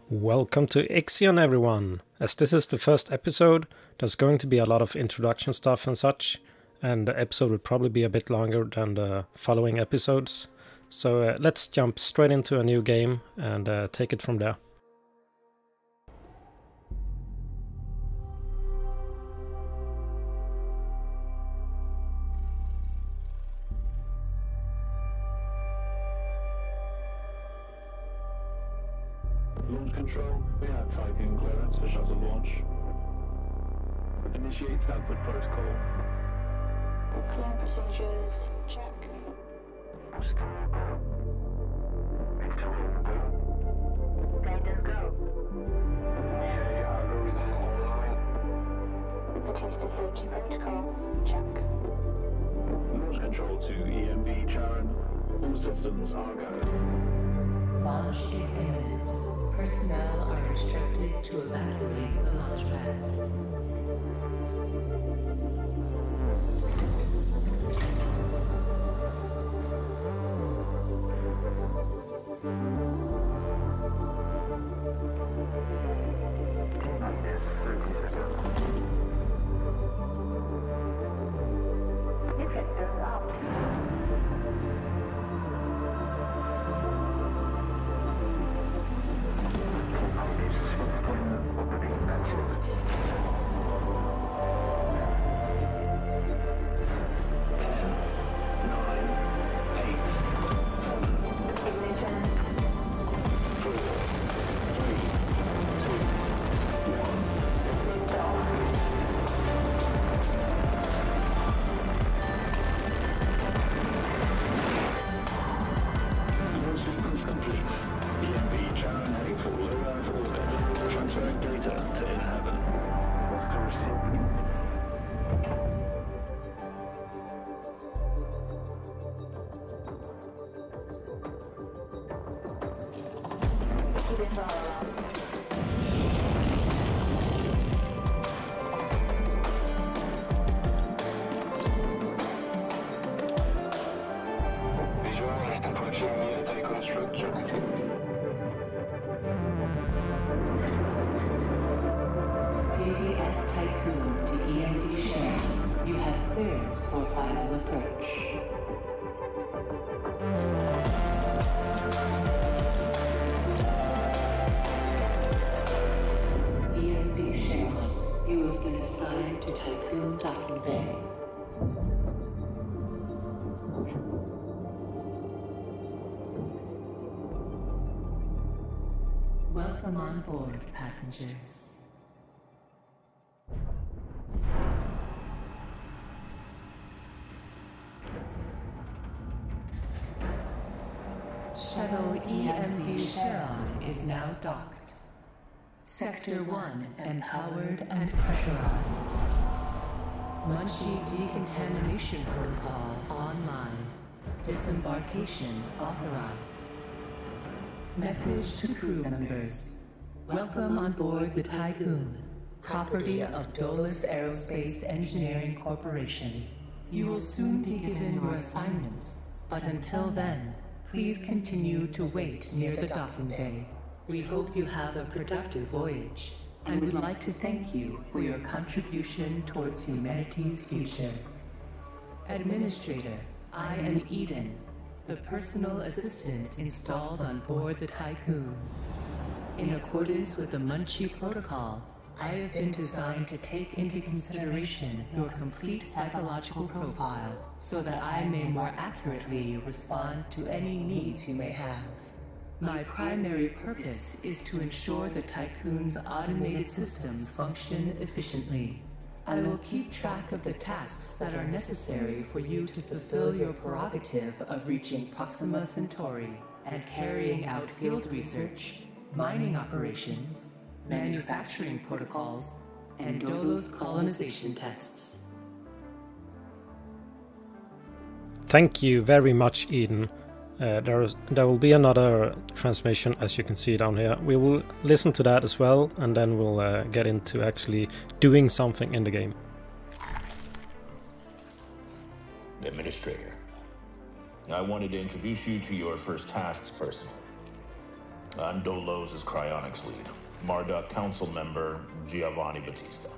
Welcome to IXION, everyone! As this is the first episode, there's going to be a lot of introduction stuff and such, and the episode will probably be a bit longer than the following episodes. So let's jump straight into a new game and take it from there. Launch control, we have Tycoon clearance for shuttle launch. Initiate Stanford protocol. Clear procedures, check. Guidance go. Okay, algorithm online. Attested safety protocol, check. Launch control to EMB Charon. All systems are go. Launch is imminent. Personnel are instructed to evacuate the launch pad. Minus 30 seconds. Deflectors up. Visualize approaching near Tycoon structure. PVS Tycoon to EMD Sharon. You have clearance for final approach. EMD Sharon. You have been assigned to Tycoon Docking Bay. Welcome on board, passengers. Shuttle EMV Sharon is now docked. Sector 1 empowered and pressurized. Munchie decontamination protocol online. Disembarkation authorized. Message to crew members. Welcome on board the Tycoon, property of Dolus Aerospace Engineering Corporation. You will soon be given your assignments, but until then, please continue to wait near the docking bay. We hope you have a productive voyage, and would like to thank you for your contribution towards humanity's future. Administrator, I am Eden, the personal assistant installed on board the Tycoon. In accordance with the Munchie Protocol, I have been designed to take into consideration your complete psychological profile so that I may more accurately respond to any needs you may have. My primary purpose is to ensure the Tycoon's automated systems function efficiently. I will keep track of the tasks that are necessary for you to fulfill your prerogative of reaching Proxima Centauri and carrying out field research, mining operations, manufacturing protocols, and Dolos colonization tests. Thank you very much, Eden. There will be another transmission, as you can see down here. We will listen to that as well, and then we'll get into actually doing something in the game. Administrator, I wanted to introduce you to your first tasks personally. I'm Dolos' cryonics lead, Marduk council member Giovanni Battista.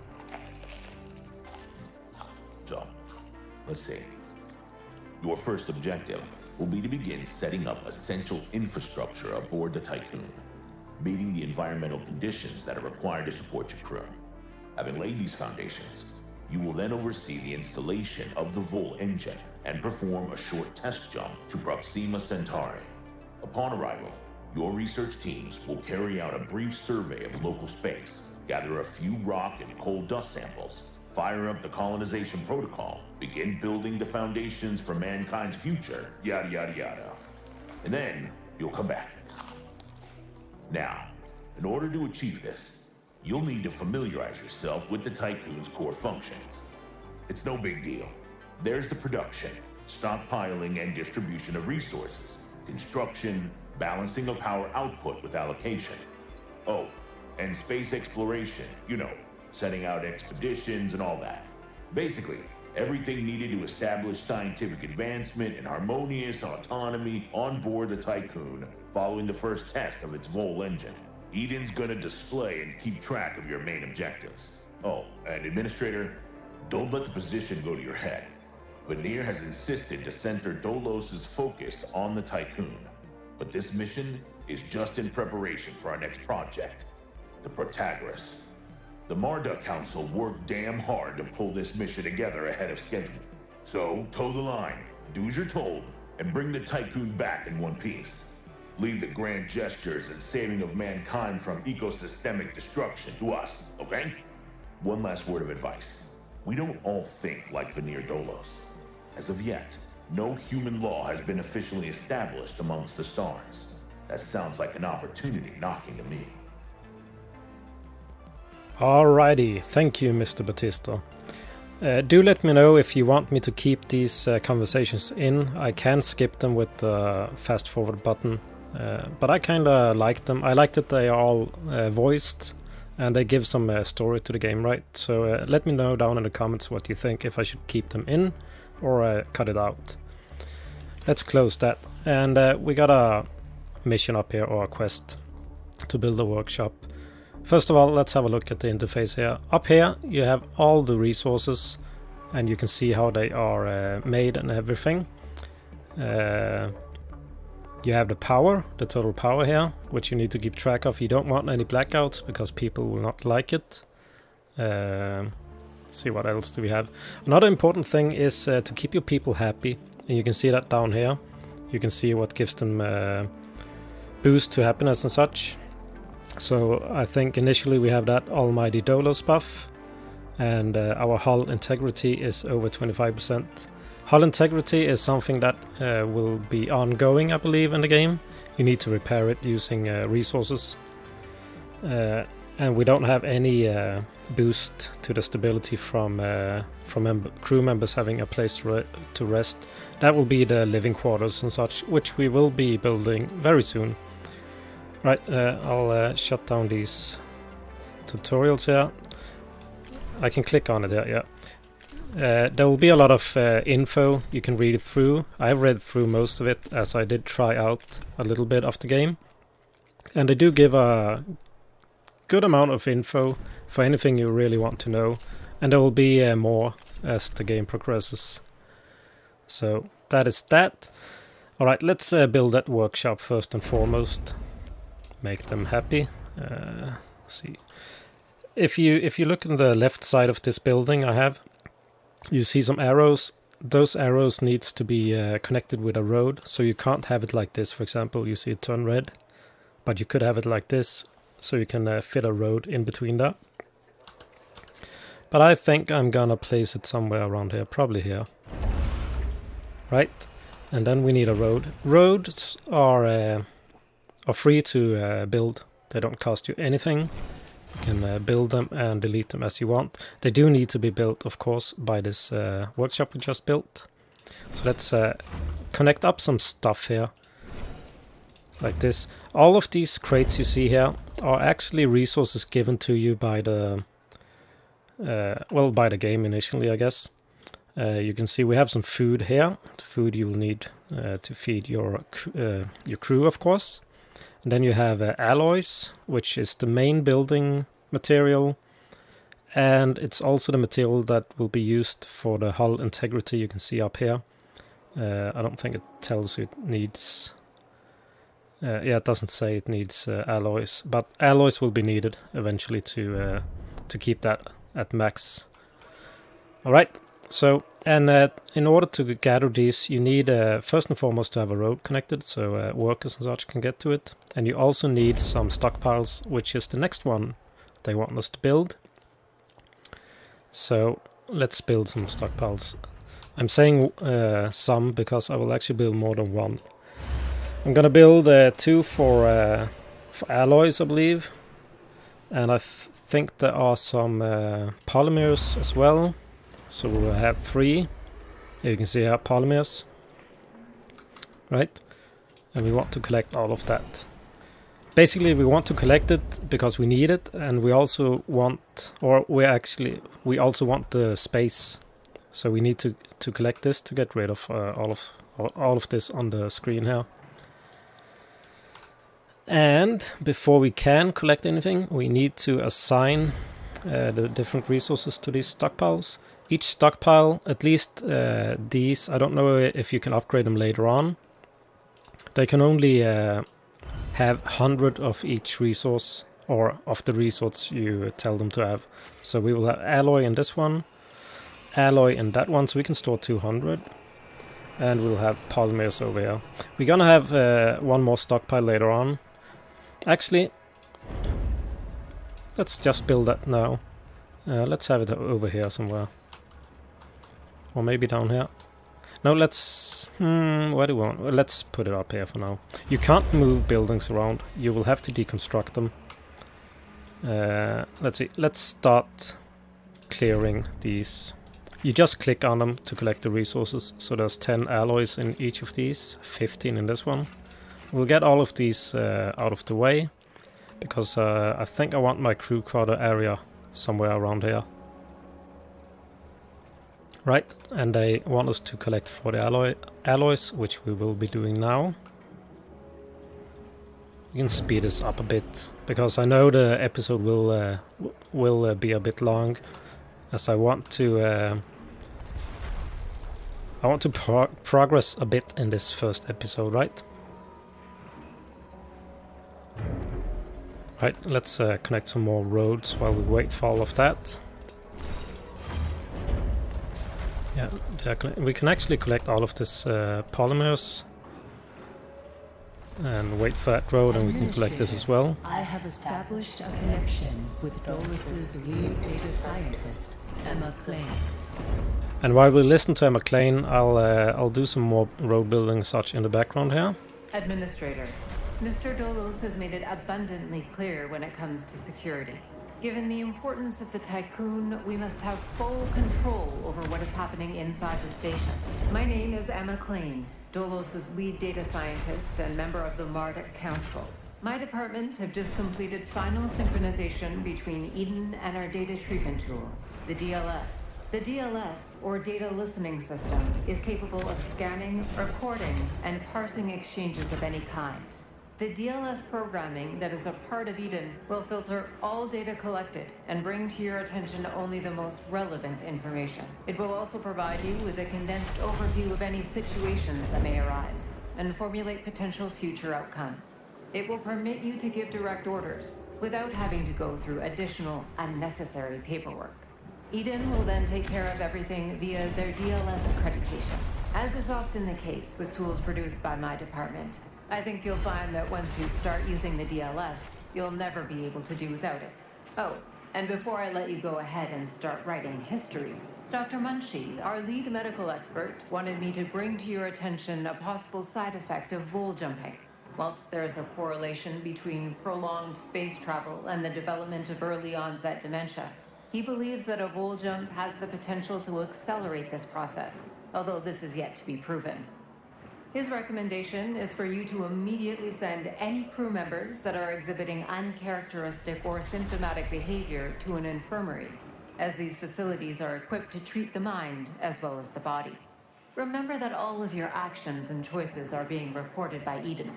So, let's see. Your first objective will be to begin setting up essential infrastructure aboard the Tycoon, meeting the environmental conditions that are required to support your crew. Having laid these foundations, you will then oversee the installation of the Vol engine and perform a short test jump to Proxima Centauri. Upon arrival, your research teams will carry out a brief survey of local space, gather a few rock and coal dust samples, fire up the colonization protocol, begin building the foundations for mankind's future, yada yada yada. And then you'll come back. Now, in order to achieve this, you'll need to familiarize yourself with the Tycoon's core functions. It's no big deal. There's the production, stockpiling and distribution of resources, construction, balancing of power output with allocation. Oh, and space exploration, you know, setting out expeditions and all that. Basically, everything needed to establish scientific advancement and harmonious autonomy on board the Tycoon following the first test of its Vol engine. Eden's gonna display and keep track of your main objectives. Oh, and Administrator, don't let the position go to your head. Veneer has insisted to center Dolos' focus on the Tycoon. But this mission is just in preparation for our next project, the Protagoras. The Marduk Council worked damn hard to pull this mission together ahead of schedule. So, toe the line, do as you're told, and bring the Tycoon back in one piece. Leave the grand gestures and saving of mankind from ecosystemic destruction to us, okay? One last word of advice. We don't all think like Veneer Dolos. As of yet, no human law has been officially established amongst the stars. That sounds like an opportunity knocking to me. Alrighty, thank you, Mr. Battista. Do let me know if you want me to keep these conversations in. I can skip them with the fast forward button, but I kinda like them. I like that they are all voiced and they give some story to the game, right? So let me know down in the comments what you think, if I should keep them in or cut it out. Let's close that. And we got a mission up here, or a quest to build a workshop. First of all, let's have a look at the interface here. Up here you have all the resources and you can see how they are made and everything. You have the power, the total power here, which you need to keep track of. You don't want any blackouts because people will not like it. Let's see, what else do we have? Another important thing is to keep your people happy, and you can see that down here. You can see what gives them boost to happiness and such. So I think initially we have that almighty Dolos buff, and our hull integrity is over 25%. Hull integrity is something that will be ongoing, I believe, in the game. You need to repair it using resources. And we don't have any boost to the stability from crew members having a place to rest. That will be the living quarters and such, which we will be building very soon. Right, I'll shut down these tutorials here. I can click on it here, yeah. There will be a lot of info you can read through. I've read through most of it, as I did try out a little bit of the game. And they do give a good amount of info for anything you really want to know. And there will be more as the game progresses. So that is that. Alright, let's build that workshop first and foremost. Make them happy. See. If you look on the left side of this building I have, you see some arrows. Those arrows needs to be connected with a road, so you can't have it like this. For example, you see it turn red, but you could have it like this, so you can fit a road in between that. But I think I'm gonna place it somewhere around here, probably here. Right, and then we need a road. Roads are free to build. They don't cost you anything. You can build them and delete them as you want. They do need to be built, of course, by this workshop we just built. So let's connect up some stuff here, like this. All of these crates you see here are actually resources given to you by the by the game initially, I guess. You can see we have some food here. Food you'll need to feed your crew, of course. And then you have alloys, which is the main building material. And it's also the material that will be used for the hull integrity you can see up here. I don't think it tells you it needs... yeah, it doesn't say it needs alloys, but alloys will be needed eventually to keep that at max. Alright, so, and in order to gather these, you need first and foremost to have a road connected, so workers and such can get to it. And you also need some stockpiles, which is the next one they want us to build. So, let's build some stockpiles. I'm saying some because I will actually build more than one. I'm gonna build 2 for alloys, I believe, and I think there are some polymers as well. So we'll have 3. Here you can see here polymers, right? And we want to collect all of that. Basically, we want to collect it because we need it, and we also want, or we also want the space. So we need to collect this to get rid of all of this on the screen here. And before we can collect anything, we need to assign the different resources to these stockpiles. Each stockpile, at least these, I don't know if you can upgrade them later on. They can only have 100 of each resource, or of the resource you tell them to have. So we will have alloy in this one, alloy in that one, so we can store 200. And we'll have polymers over here. We're gonna have one more stockpile later on. Actually, let's just build that now. Let's have it over here somewhere. Or maybe down here. No, let's... where do we want? Well, let's put it up here for now. You can't move buildings around. You will have to deconstruct them. Let's see. Let's start clearing these. You just click on them to collect the resources. So there's 10 alloys in each of these. 15 in this one. We'll get all of these out of the way. Because I think I want my crew quarter area somewhere around here. Right, and they want us to collect 40 alloys, which we will be doing now. We can speed this up a bit, because I know the episode will be a bit long, as I want to progress a bit in this first episode, right? Right, let's connect some more roads while we wait for all of that. Yeah, we can actually collect all of this polymers and wait for that road, and we can collect this as well. I have established a connection with Dolus's lead data scientist, Emma Klein. And while we listen to Emma Klein, I'll do some more road building such in the background here. Administrator, Mr. Dolus has made it abundantly clear when it comes to security. Given the importance of the Tycoon, we must have full control over what is happening inside the station. My name is Emma Klein, Dolos's lead data scientist and member of the Marduk Council. My department have just completed final synchronization between Eden and our data treatment tool, the DLS. The DLS, or Data Listening System, is capable of scanning, recording, and parsing exchanges of any kind. The DLS programming that is a part of Eden will filter all data collected and bring to your attention only the most relevant information. It will also provide you with a condensed overview of any situations that may arise and formulate potential future outcomes. It will permit you to give direct orders without having to go through additional unnecessary paperwork. Eden will then take care of everything via their DLS accreditation. As is often the case with tools produced by my department, I think you'll find that once you start using the DLS, you'll never be able to do without it. Oh, and before I let you go ahead and start writing history, Dr. Munshi, our lead medical expert, wanted me to bring to your attention a possible side effect of vol jumping. Whilst there is a correlation between prolonged space travel and the development of early onset dementia, he believes that a vol jump has the potential to accelerate this process, although this is yet to be proven. His recommendation is for you to immediately send any crew members that are exhibiting uncharacteristic or symptomatic behavior to an infirmary, as these facilities are equipped to treat the mind as well as the body. Remember that all of your actions and choices are being recorded by Eden.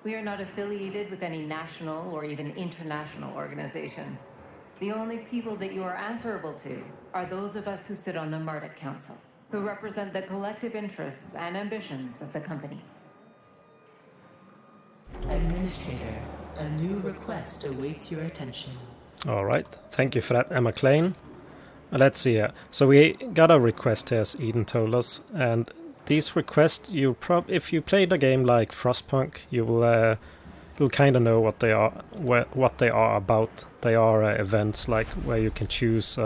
We are not affiliated with any national or even international organization. The only people that you are answerable to are those of us who sit on the Marduk Council, who represent the collective interests and ambitions of the company. Administrator, a new request awaits your attention. All right, thank you for that, Emma Klein. Let's see here. So we got a request here, as Eden told us, and these requests, if you play the game like Frostpunk, you'll kind of know what they are, what they are about. They are events like where you can choose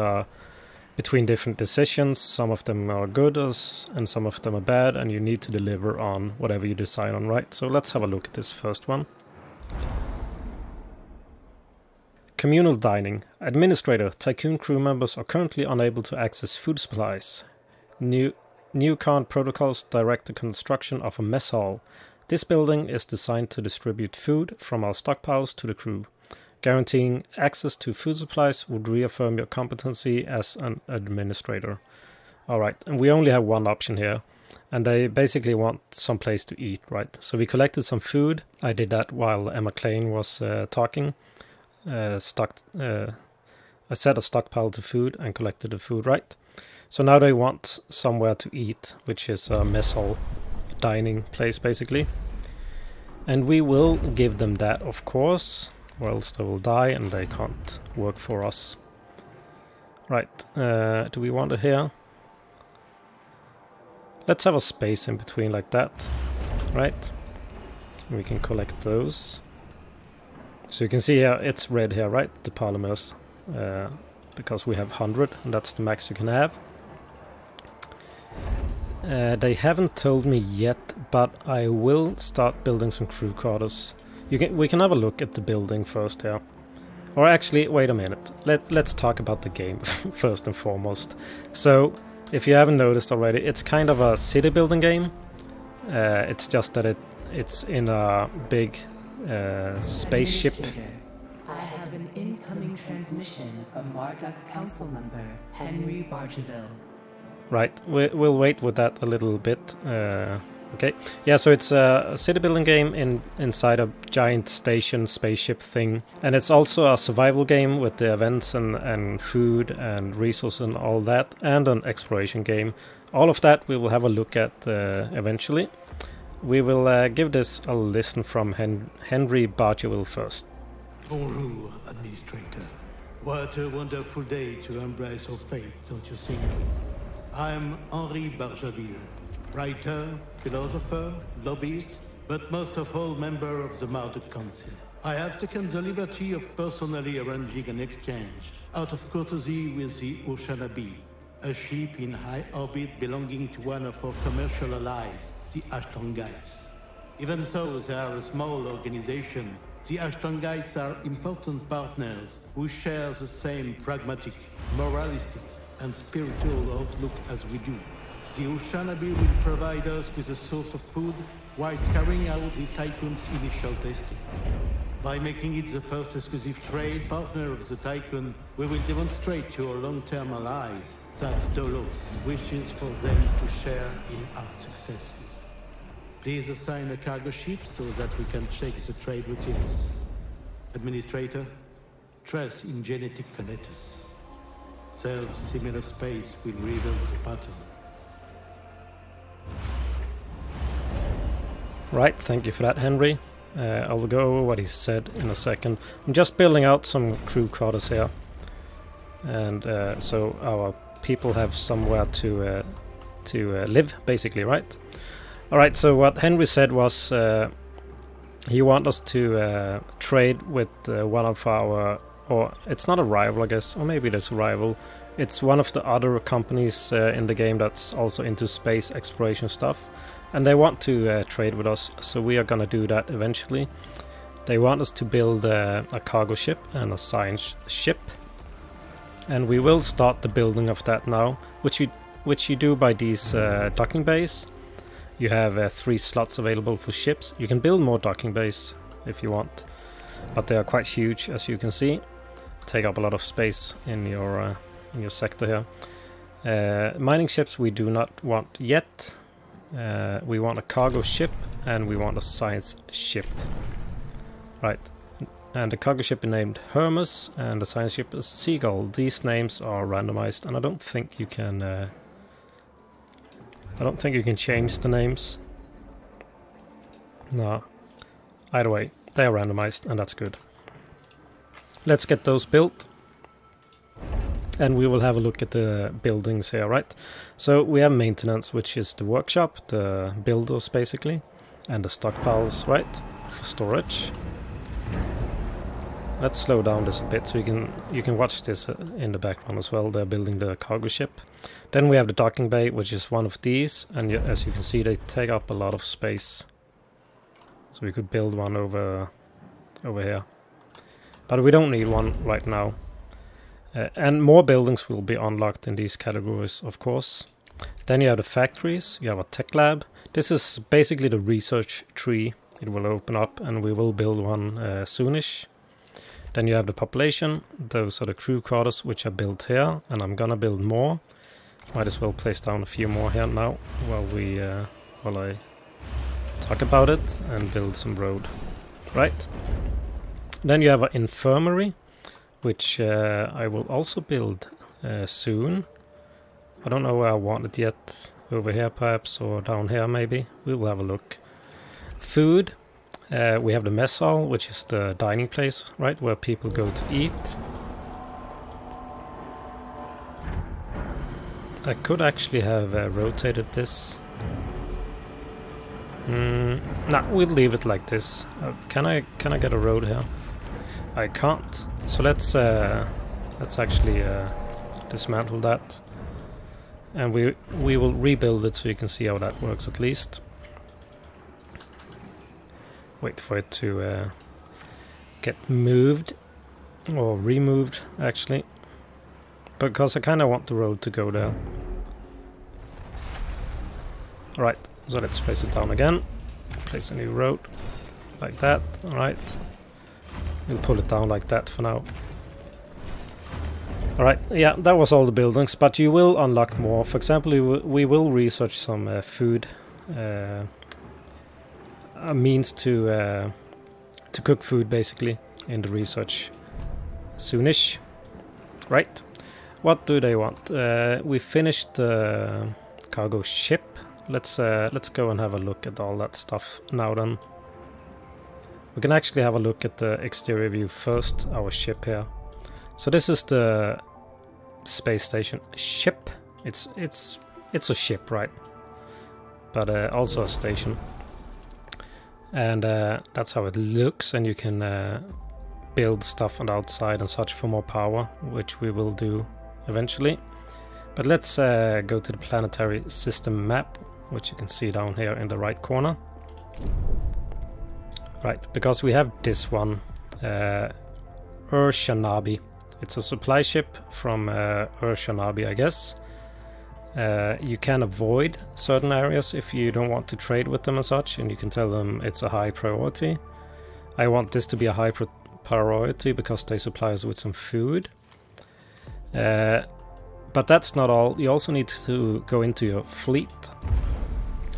between different decisions. Some of them are good and some of them are bad, and you need to deliver on whatever you decide on, right? So let's have a look at this first one. Communal dining. Administrator, Tycoon crew members are currently unable to access food supplies. New current protocols direct the construction of a mess hall. This building is designed to distribute food from our stockpiles to the crew. Guaranteeing access to food supplies would reaffirm your competency as an administrator. Alright, and we only have one option here. And they basically want some place to eat, right? So we collected some food. I did that while Emma Klein was talking. I set a stockpile to food and collected the food, right? So now they want somewhere to eat, which is a mess hall, dining place basically. And we will give them that, of course, or else they will die and they can't work for us. Right, do we want it here? Let's have a space in between like that, right? We can collect those. So you can see here, it's red here, right? The polymers, because we have 100 and that's the max you can have. They haven't told me yet, but I will start building some crew quarters. We can have a look at the building first here. Or actually, wait a minute. Let's talk about the game first and foremost. So, if you haven't noticed already, it's kind of a city building game. It's just that it's in a big spaceship. I have an incoming transmission from Marduk Council member Henry Bargeville. Right, we'll wait with that a little bit. Okay, yeah, so it's a city building game inside a giant station spaceship thing. And it's also a survival game with the events and food and resources and all that. And an exploration game. All of that we will have a look at eventually. We will give this a listen from Henry Bargeville first. Bonjour, Administrator. What a wonderful day to embrace our fate, don't you think? I'm Henri Bargeville, writer, philosopher, lobbyist, but most of all member of the Marduk Council. I have taken the liberty of personally arranging an exchange out of courtesy with the Oceanabe, a ship in high orbit belonging to one of our commercial allies, the Ashtongites. Even though they are a small organization, the Ashtongites are important partners who share the same pragmatic, moralistic, and spiritual outlook as we do. The Oceanabe will provide us with a source of food whilst carrying out the Tycoon's initial testing. By making it the first exclusive trade partner of the Tycoon, we will demonstrate to our long-term allies that Dolos wishes for them to share in our successes. Please assign a cargo ship so that we can check the trade routines. Administrator, trust in genetic connectors. Self-similar space will reveal the pattern. Right, thank you for that, Henry. I'll go over what he said in a second. I'm just building out some crew quarters here. And so our people have somewhere to live, basically, right? Alright, so what Henry said was he wants us to trade with one of our... Or it's not a rival, I guess, or maybe it is a rival. It's one of the other companies in the game that's also into space exploration stuff. And they want to trade with us, so we are gonna do that eventually. They want us to build a cargo ship and a science ship. And we will start the building of that now, which you do by these docking bays. You have 3 slots available for ships. You can build more docking bays if you want, but they are quite huge, as you can see. Take up a lot of space in your sector here. Mining ships we do not want yet. We want a cargo ship and we want a science ship. Right. And the cargo ship is named Hermes, and the science ship is Seagull. These names are randomized, and I don't think you can change the names. No. Either way, they are randomized, and that's good. Let's get those built. And we will have a look at the buildings here, right? So we have maintenance, which is the workshop, the builders basically, and the stockpiles, right? For storage. Let's slow down this a bit so you can watch this in the background as well. They're building the cargo ship. Then we have the docking bay, which is one of these, and as you can see, they take up a lot of space. So we could build one over here, but we don't need one right now. And more buildings will be unlocked in these categories, of course. Then you have the factories. You have a tech lab. This is basically the research tree. It will open up, and we will build one soonish. Then you have the population. Those are the crew quarters, which are built here, and I'm gonna build more. Might as well place down a few more here now while I talk about it and build some road. Right. Then you have an infirmary, which I will also build soon. I don't know where I want it yet. Over here perhaps, or down here maybe. We will have a look. Food. We have the mess hall, which is the dining place, right, where people go to eat. I could actually have rotated this. Nah, we'll leave it like this. Can I get a road here? I can't. So let's actually dismantle that, and we will rebuild it so you can see how that works at least. Wait for it to get moved or removed actually, because I kind of want the road to go there. Alright, so let's place it down again. Place a new road like that. Alright. We'll pull it down like that for now. Alright, yeah, that was all the buildings, but you will unlock more. For example, we will research some food, a means to cook food basically in the research soonish. Right. What do they want? We finished the cargo ship. Let's go and have a look at all that stuff now then. We can actually have a look at the exterior view first, our ship here. So this is the space station ship. It's a ship, right? But also a station. And that's how it looks, and you can build stuff on the outside and such for more power, which we will do eventually. But let's go to the planetary system map, which you can see down here in the right corner. Right, because we have this one, Shanabi. It's a supply ship from Shanabi, I guess. You can avoid certain areas if you don't want to trade with them and such, and you can tell them it's a high priority. I want this to be a high priority because they supply us with some food. But that's not all. You also need to go into your fleet.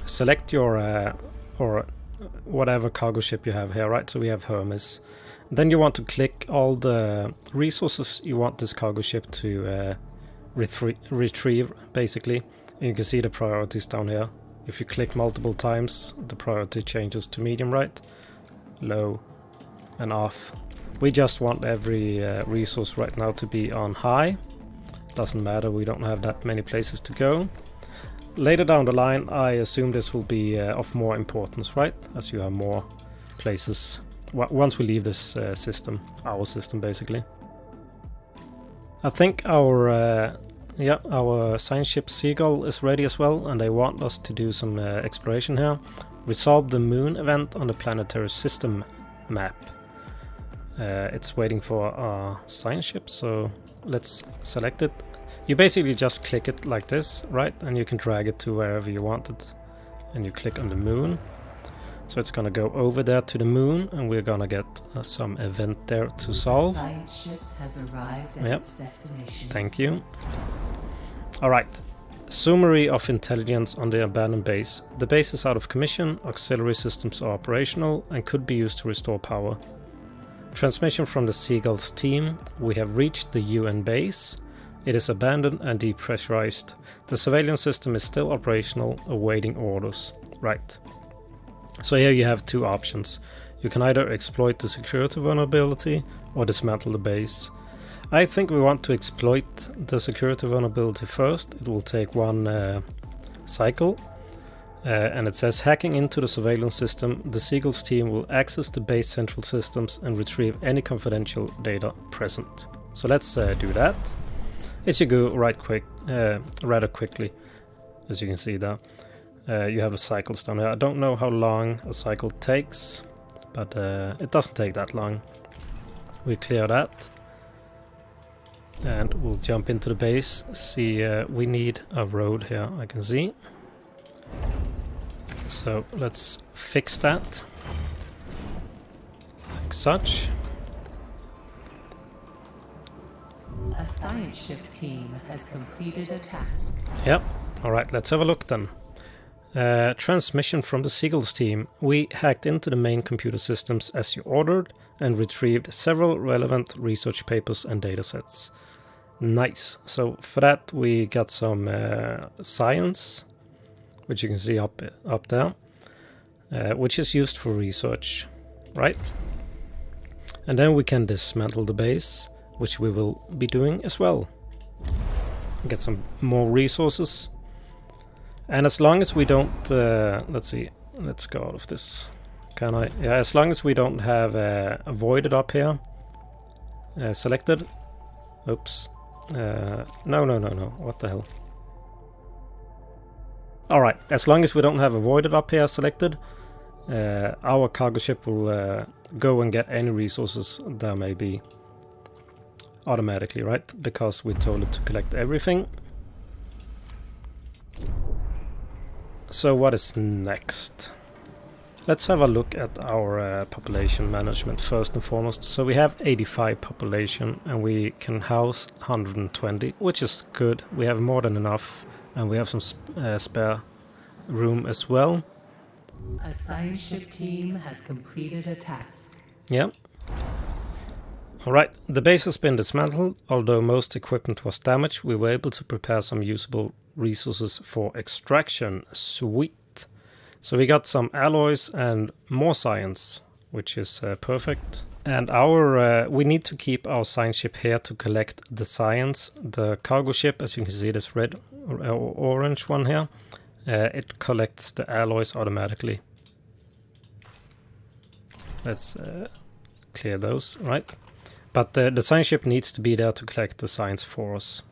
Select your or whatever cargo ship you have here, right? So we have Hermes. Then you want to click all the resources you want this cargo ship to retrieve, basically. And you can see the priorities down here. If you click multiple times, the priority changes to medium, right? Low and off. We just want every resource right now to be on high. Doesn't matter, we don't have that many places to go. Later down the line, I assume this will be of more importance, right? As you have more places once we leave this system, our system basically. I think our science ship Seagull is ready as well, and they want us to do some exploration here. Resolve the moon event on the planetary system map. It's waiting for our science ship, so let's select it. You basically just click it like this, right? And you can drag it to wherever you want it. And you click on the moon. So it's gonna go over there to the moon, and we're gonna get some event there to solve. The science ship has arrived at its destination. Thank you. Alright, Summary of intelligence on the abandoned base. The base is out of commission, auxiliary systems are operational and could be used to restore power. Transmission from the Seagulls team. We have reached the UN base. It is abandoned and depressurized. The surveillance system is still operational, awaiting orders. Right. So here you have two options. You can either exploit the security vulnerability or dismantle the base. I think we want to exploit the security vulnerability first. It will take one cycle. And it says hacking into the surveillance system. The Seagulls team will access the base central systems and retrieve any confidential data present. So let's do that. It should go rather quickly, as you can see there. You have a cycles down here. I don't know how long a cycle takes, but it doesn't take that long. We clear that. And we'll jump into the base. See, we need a road here, I can see. So let's fix that. Like such. A science ship team has completed a task. Yep. Alright, let's have a look then. Transmission from the Seagulls team. We hacked into the main computer systems as you ordered and retrieved several relevant research papers and datasets. Nice. So for that we got some science, which you can see up there, which is used for research, right? And then we can dismantle the base, which we will be doing as well. Get some more resources. And as long as we don't, let's see, let's go out of this. Can I? Yeah, as long as we don't have avoided up here, selected. Oops. No, what the hell? Alright, as long as we don't have avoided up here selected, our cargo ship will go and get any resources there may be. Automatically, right? Because we told it to collect everything. So what is next? Let's have a look at our population management first and foremost. So we have 85 population and we can house 120, which is good. We have more than enough and we have some spare room as well. A science ship team has completed a task. Yeah. Alright, the base has been dismantled. Although most equipment was damaged, we were able to prepare some usable resources for extraction. Sweet. So we got some alloys and more science, which is perfect. And our we need to keep our science ship here to collect the science. The cargo ship, as you can see, this red or orange one here, it collects the alloys automatically. Let's clear those, right? But the science ship needs to be there to collect the science for us.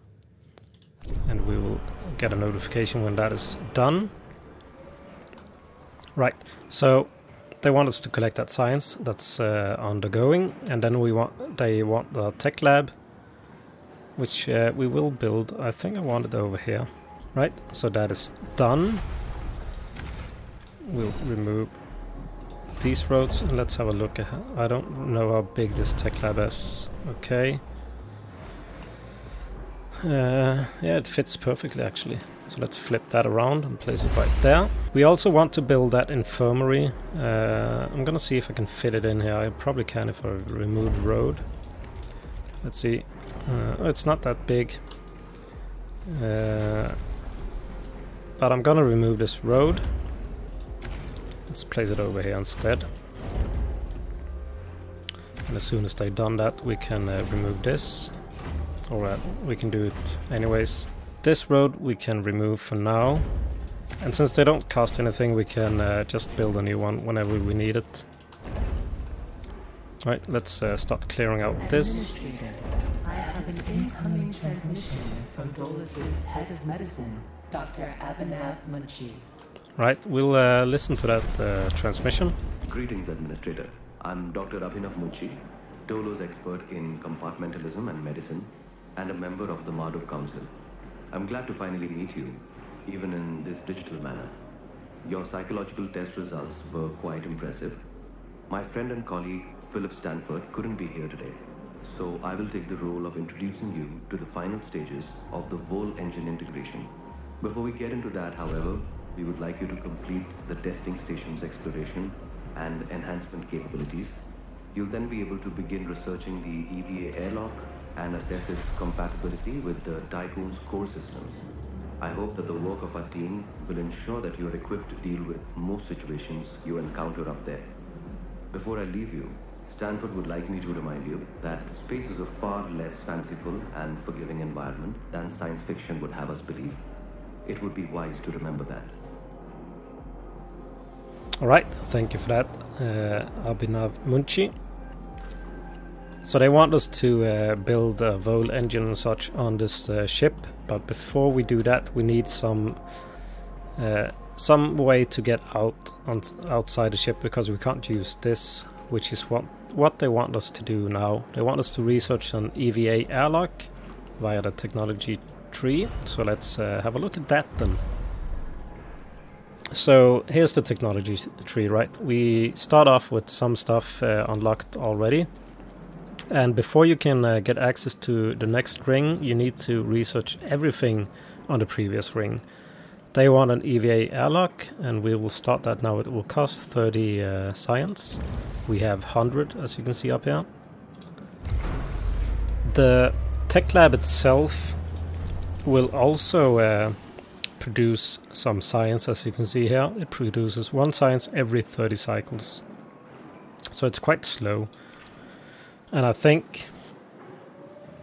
And we will get a notification when that is done. Right, so they want us to collect that science that's undergoing. And then they want the tech lab, which we will build. I think I want it over here. Right, so that is done. We'll remove these roads and let's have a look at. I don't know how big this tech lab is. Okay. Yeah, it fits perfectly actually. So let's flip that around and place it right there. We also want to build that infirmary. I'm gonna see if I can fit it in here. I probably can if I remove the road. Let's see. Oh, it's not that big. But I'm gonna remove this road. Let's place it over here instead. And as soon as they've done that, we can remove this. Or we can do it anyways. This road we can remove for now. And since they don't cost anything, we can just build a new one whenever we need it. Alright, let's start clearing out this. I have an incoming transmission from Dolus's head of medicine, Dr. Abhinav Munshi. Right, we'll listen to that transmission. Greetings, Administrator. I'm Dr. Abhinav Munshi, Dolo's expert in compartmentalism and medicine, and a member of the Marduk Council. I'm glad to finally meet you, even in this digital manner. Your psychological test results were quite impressive. My friend and colleague, Philip Stanford, couldn't be here today, so I will take the role of introducing you to the final stages of the Vol engine integration. Before we get into that, however, we would like you to complete the testing station's exploration and enhancement capabilities. You'll then be able to begin researching the EVA airlock and assess its compatibility with the Tycoon's core systems. I hope that the work of our team will ensure that you're equipped to deal with most situations you encounter up there. Before I leave you, Stanford would like me to remind you that space is a far less fanciful and forgiving environment than science fiction would have us believe. It would be wise to remember that. Alright, thank you for that, Abhinav Munshi. So they want us to build a Vol engine and such on this ship, but before we do that we need some way to get outside the ship, because we can't use this, which is what they want us to do now. They want us to research an EVA airlock via the technology tree. So let's have a look at that then. So here's the technology tree, right? We start off with some stuff unlocked already, and before you can get access to the next ring, you need to research everything on the previous ring. They want an EVA airlock, and we will start that now. It will cost 30 science. We have 100, as you can see up here. The tech lab itself will also produce some science, as you can see here. It produces 1 science every 30 cycles. So it's quite slow. And I think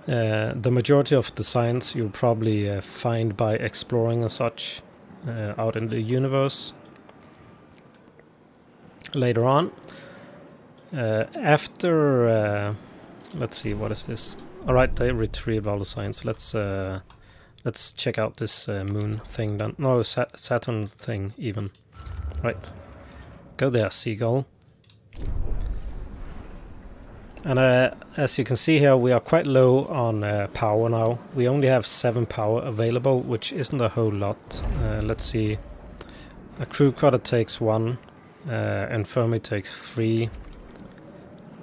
the majority of the science you'll probably find by exploring and such out in the universe later on. After let's see, what is this? Alright, they retrieved all the science. Let's check out this moon thing then. No, Saturn thing even. Right. Go there, seagull. And as you can see here, we are quite low on power now. We only have 7 power available, which isn't a whole lot. Let's see. A crew quarter takes 1. Infirmary takes 3.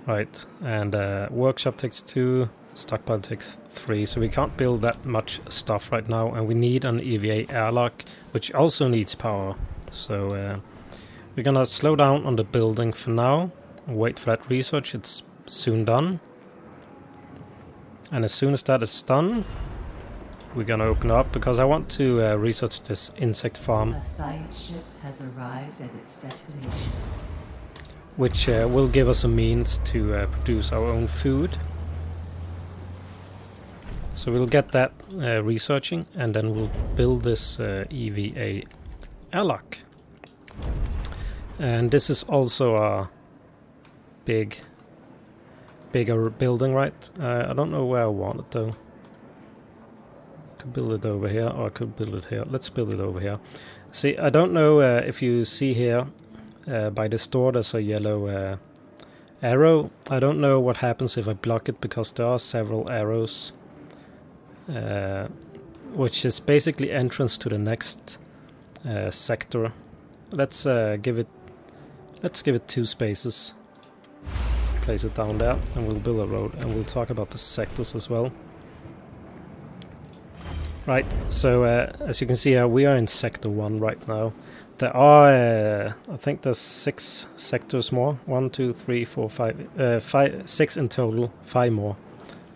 Right. And workshop takes 2. Stockpile takes 3. So we can't build that much stuff right now. And we need an EVA airlock, which also needs power. So we're gonna slow down on the building for now. Wait for that research. It's soon done, and as soon as that is done, we're gonna open up, because I want to research this insect farm. A science ship has arrived at its destination, which will give us a means to produce our own food. So we'll get that researching, and then we'll build this EVA airlock. And this is also a bigger building, right? I don't know where I want it though. Could build it over here, or I could build it here. Let's build it over here. See, I don't know if you see here by this door there's a yellow arrow. I don't know what happens if I block it, because there are several arrows, which is basically entrance to the next sector. Let's give it 2 spaces. Place it down there, and we'll build a road, and we'll talk about the sectors as well. Right, so as you can see here, we are in sector 1 right now. There are, I think there's 6 sectors more. 1, 2, 3, 4, 5, 6 in total, 5 more.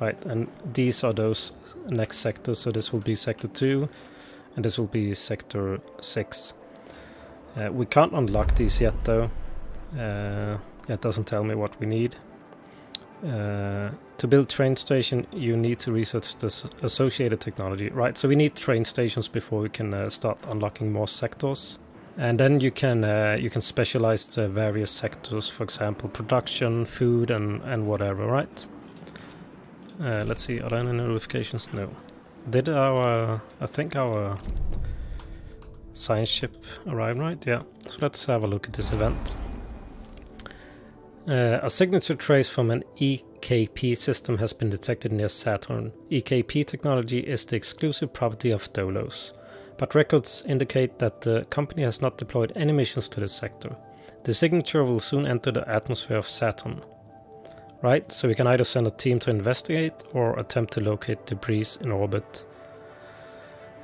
Right, and these are those next sectors, so this will be sector 2, and this will be sector 6. We can't unlock these yet though. It doesn't tell me what we need. To build train station, you need to research this associated technology. Right, so we need train stations before we can start unlocking more sectors. And then you can specialize the various sectors, for example, production, food, and whatever, right? Let's see, are there any notifications? No. Did I think our science ship arrive, right? Yeah, so let's have a look at this event. A signature trace from an EKP system has been detected near Saturn. EKP technology is the exclusive property of Dolos, but records indicate that the company has not deployed any missions to this sector. The signature will soon enter the atmosphere of Saturn. Right, so we can either send a team to investigate or attempt to locate debris in orbit.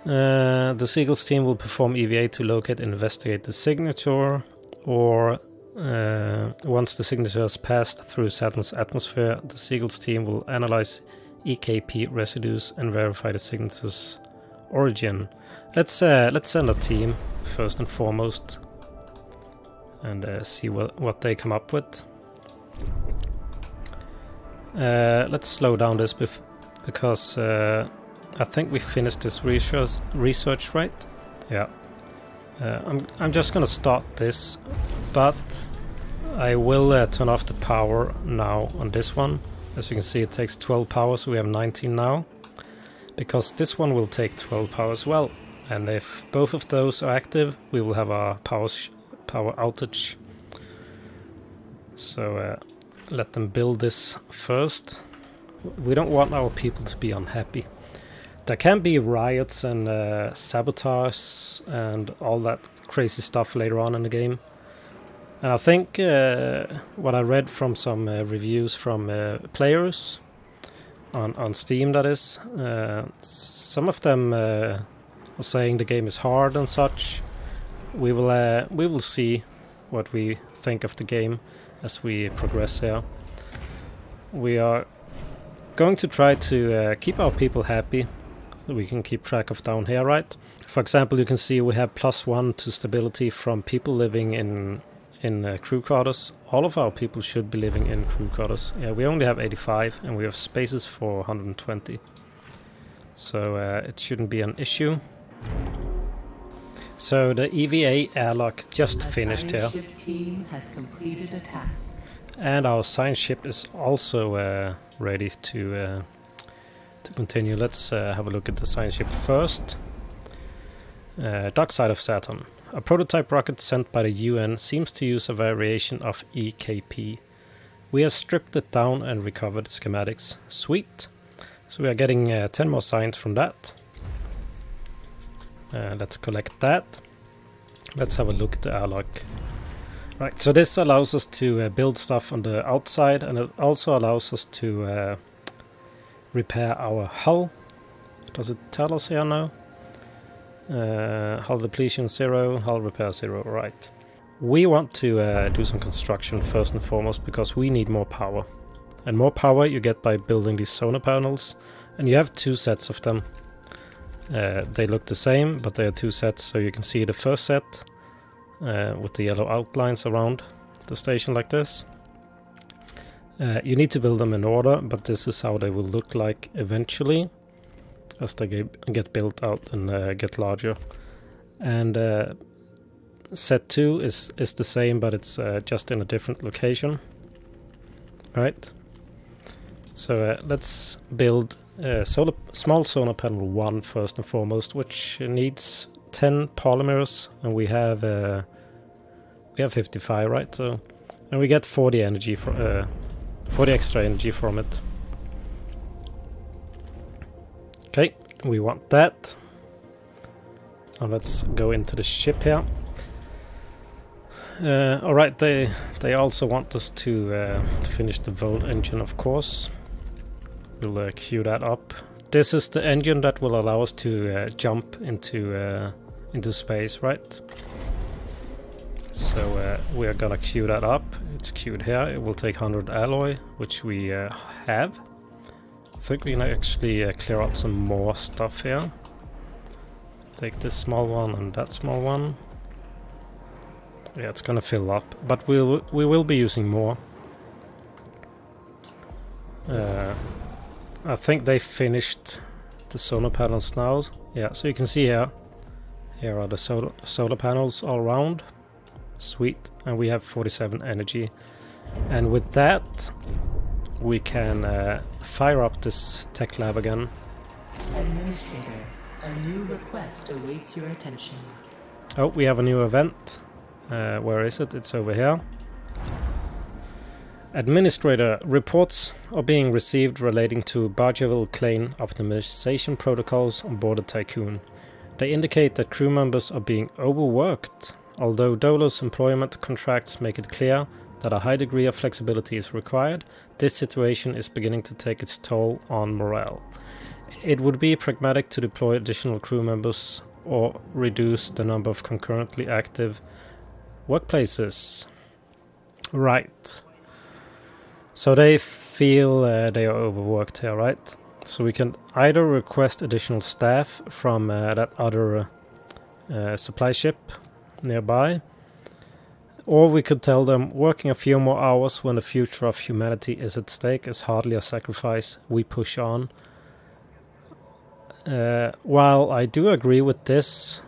The Seagulls team will perform EVA to locate and investigate the signature, or once the signature has passed through Saturn's atmosphere, the Seagulls team will analyze EKP residues and verify the signature's origin. Let's send a team first and foremost, and see what they come up with. Let's slow down this because I think we finished this research, right? Yeah. I'm just gonna start this, but I will turn off the power now on this one. As you can see, it takes 12 power, so we have 19 now. Because this one will take 12 power as well. And if both of those are active, we will have a power outage. So let them build this first. We don't want our people to be unhappy. There can be riots and sabotage and all that crazy stuff later on in the game. And I think what I read from some reviews from players on Steam, that is, some of them are saying the game is hard and such. We will see what we think of the game as we progress here. We are going to try to keep our people happy, so we can keep track of down here, right? For example, you can see we have +1 to stability from people living in crew quarters. All of our people should be living in crew quarters. Yeah, we only have 85 and we have spaces for 120. So it shouldn't be an issue. So the EVA airlock just finished here. The science ship team has completed a task. And our science ship is also ready to continue. Let's have a look at the science ship first. Dark side of Saturn. A prototype rocket sent by the UN seems to use a variation of EKP. We have stripped it down and recovered schematics. Sweet! So we are getting 10 more science from that. Let's collect that. Let's have a look at the airlock. Right, so this allows us to build stuff on the outside, and it also allows us to repair our hull. Does it tell us here now? Hull depletion 0, hull repair 0, right. We want to do some construction first and foremost because we need more power. And more power you get by building these solar panels, and you have 2 sets of them. They look the same, but they are 2 sets, so you can see the first set with the yellow outlines around the station like this. You need to build them in order, but this is how they will look like eventually as they get built out and get larger. And set 2 is the same, but it's just in a different location. Right? So let's build small solar panel 1 first and foremost, which needs 10 polymers, and we have 55, right? So, and we get 40 energy for 40 extra energy from it. Okay, we want that. Now let's go into the ship here. Alright, they also want us to finish the Volt engine, of course. We'll queue that up. This is the engine that will allow us to jump into space, right? So we are gonna queue that up. It's queued here. It will take 100 alloy, which we have. I think we can actually clear out some more stuff here. Take this small one and that small one. Yeah, it's gonna fill up, but we will be using more. I think they finished the solar panels now. Yeah, so you can see here. Here are the solar panels all around. Sweet, and we have 47 energy. And with that, we can fire up this tech lab again. Administrator, a new request awaits your attention. Oh, we have a new event. Where is it? It's over here. Administrator, reports are being received relating to Bargeville-Klein optimization protocols on board the Tycoon. They indicate that crew members are being overworked, although Dolo's employment contracts make it clear that a high degree of flexibility is required. This situation is beginning to take its toll on morale. it would be pragmatic to deploy additional crew members or reduce the number of concurrently active workplaces. Right. So they feel they are overworked here, right? So we can either request additional staff from that other supply ship nearby, or we could tell them working a few more hours when the future of humanity is at stake is hardly a sacrifice, we push on. While I do agree with this,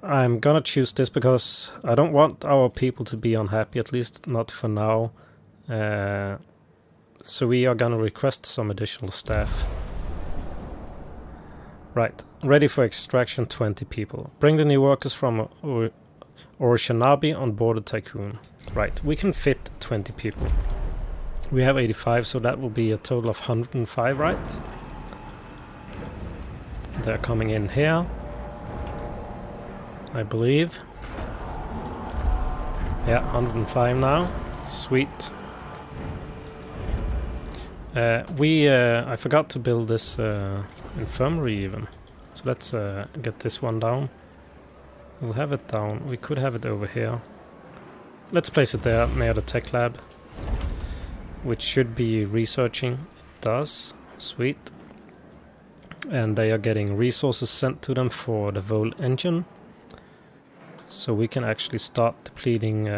I'm gonna choose this because I don't want our people to be unhappy, at least not for now. So we are gonna request some additional staff. Right, ready for extraction 20 people. Bring the new workers from Orishanabe on board the Tycoon. Right, we can fit 20 people. We have 85, so that will be a total of 105, right? They're coming in here, I believe. Yeah, 105 now. Sweet. I forgot to build this infirmary even. So let's get this one down. We'll have it down. We could have it over here. Let's place it there near the tech lab, which should be researching. It does. Sweet. And they are getting resources sent to them for the Vol engine. So we can actually start depleting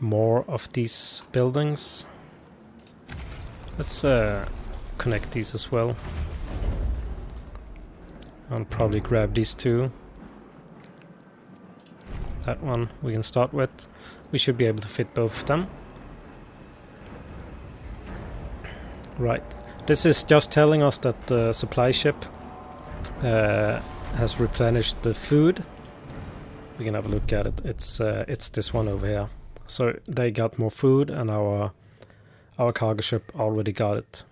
more of these buildings. Let's connect these as well. I'll probably grab these two. That one we can start with. We should be able to fit both of them. Right. This is just telling us that the supply ship has replenished the food. We can have a look at it. It's this one over here. So they got more food, and our cargo ship already got it.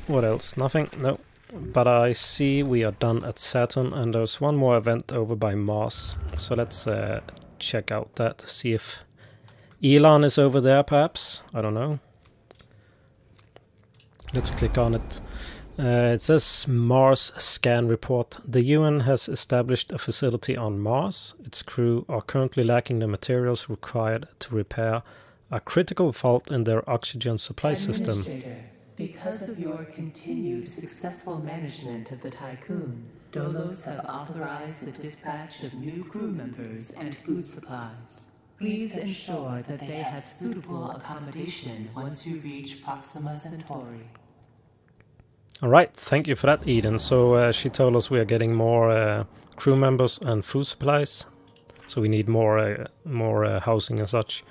What else? Nothing? No. But I see we are done at Saturn, and there's one more event over by Mars. So let's check out that. See if Elon is over there, perhaps. I don't know. Let's click on it. It says Mars scan report. The UN has established a facility on Mars. Its crew are currently lacking the materials required to repair a critical fault in their oxygen supply system. Because of your continued successful management of the Tycoon, Dolos have authorized the dispatch of new crew members and food supplies. Please ensure that they have suitable accommodation once you reach Proxima Centauri. Alright, thank you for that, Eden. So she told us we are getting more crew members and food supplies. So we need more housing and such.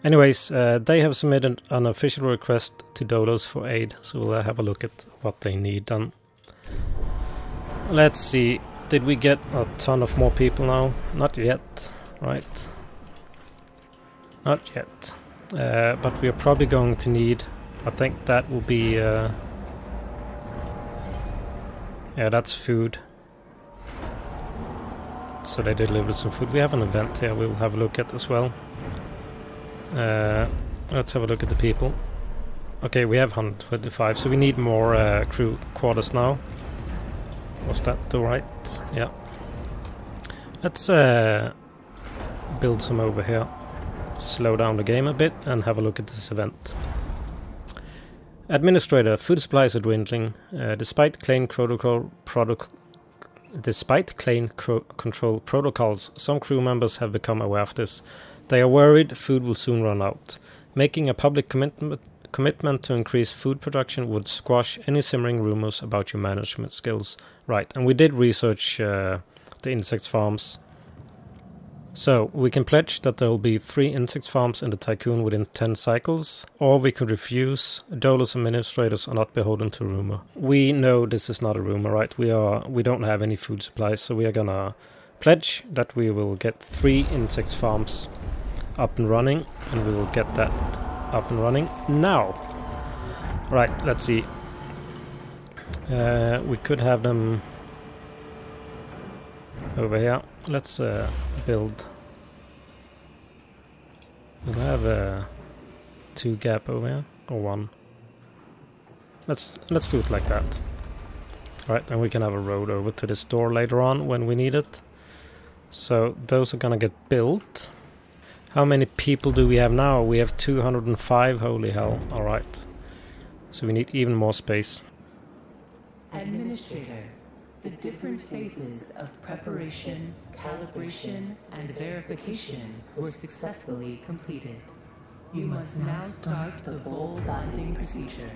Anyways, they have submitted an official request to Dolos for aid. So we'll have a look at what they need done. Let's see. Did we get a ton of more people now? Not yet, right? Not yet. But we are probably going to need... I think that will be... yeah, that's food. So they delivered some food. We have an event here we'll have a look at as well. Let's have a look at the people. Okay, we have 125, so we need more crew quarters now. Was that the right? Yeah. Let's build some over here. Slow down the game a bit and have a look at this event. Administrator, food supplies are dwindling. Despite clean control protocols, some crew members have become aware of this. They are worried food will soon run out. Making a public commitment to increase food production would squash any simmering rumors about your management skills. Right, and we did research the insect farms. So, we can pledge that there will be 3 insect farms in the Tycoon within 10 cycles, or we could refuse. Dolos administrators are not beholden to rumor. We know this is not a rumor, right? We don't have any food supplies, so we are gonna pledge that we will get 3 insect farms up and running, and we will get that up and running now. Right, let's see. We could have them over here. Let's build. We'll have a 2 gap over here, or 1. let's do it like that. Alright, and we can have a road over to this door later on when we need it. So those are gonna get built. How many people do we have now? We have 205, holy hell. Alright. So we need even more space. Administrator, the different phases of preparation, calibration, and verification were successfully completed. You must now start the full bonding procedure.